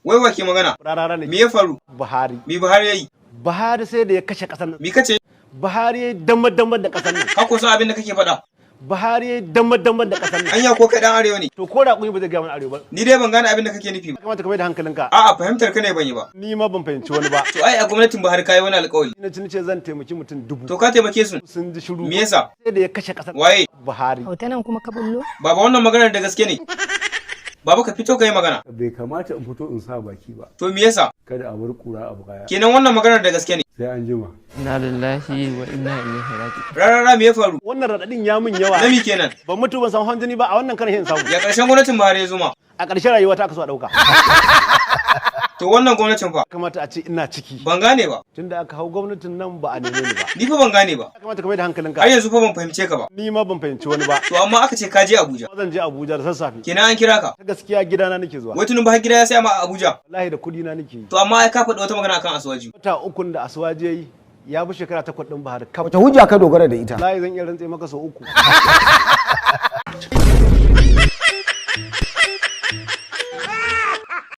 Wai wa ke magana? Rarara ne. Me ya faru? Buhari. Me Buhari yayi? Buhari sai da ya kashe kasar nan. Me kace? Buhari ya damar da kasar nan. Ka ko san abin da kake faɗa? Buhari ya damar da kasar nan. Anya ko kai dan arewa ne? To ko da kun ba zai ga mun arewa ba. Ni dai ban gane abin da kake nufi ba. Kamata ka mai da hankalinka. A'a fahimtar ka ne ban yi ba. Ni ma ban fahimci wani ba. To ai a gwamnatin Buhari kai wani alƙawari. Ina ce zan taimaki mutum 1000. To ka taimake su? Sun ji shiru. Me yasa? Sai da ya kashe kasar. Waye? Buhari. Hotunan kuma ka bullo? Baba wannan maganar da gaske ne. Baba ka fito ka yi magana. Bai kamata in fito in sa baki ba. To me yasa? Kada a bar kura a baya. Kenan wannan maganar da gaske ne. Sai an jima. Inna lillahi wa inna ilaihi raji'un. Rarara me ya faru? Wannan radadin ya mun yawa. Na mi kenan? Ban mutu ban san hanjini ba a wannan karshen samu. Ya karshen gwamnatin Buhari ya zo ma. A ƙarshen rayuwa ta aka so a dauka. To wannan gwamnatin fa? Kamata a ce ina ciki. Ban gane ba. Tunda aka hau gwamnatin nan ba a neme ni ba. Ni fa ban gane ba. Kamata ka mai da hankalinka. Har yanzu fa ban fahimce ka ba. Ni ma ban fahimci wani ba. To amma aka ce ka je Abuja. Zan je Abuja da sassafe. Kenan an kira ka. Ta gaskiya gidana nake zuwa. Wai tunun ba gida ya saya ma a Abuja. Wallahi da kudi na nake yi. To amma ai ka faɗi wata magana akan Asuwaji. Wata ukun da Asuwaji yayi ya bi shekara 8 din Buhari. Wata hujja ka dogara da ita? Wallahi zan iya rantse maka sau 3.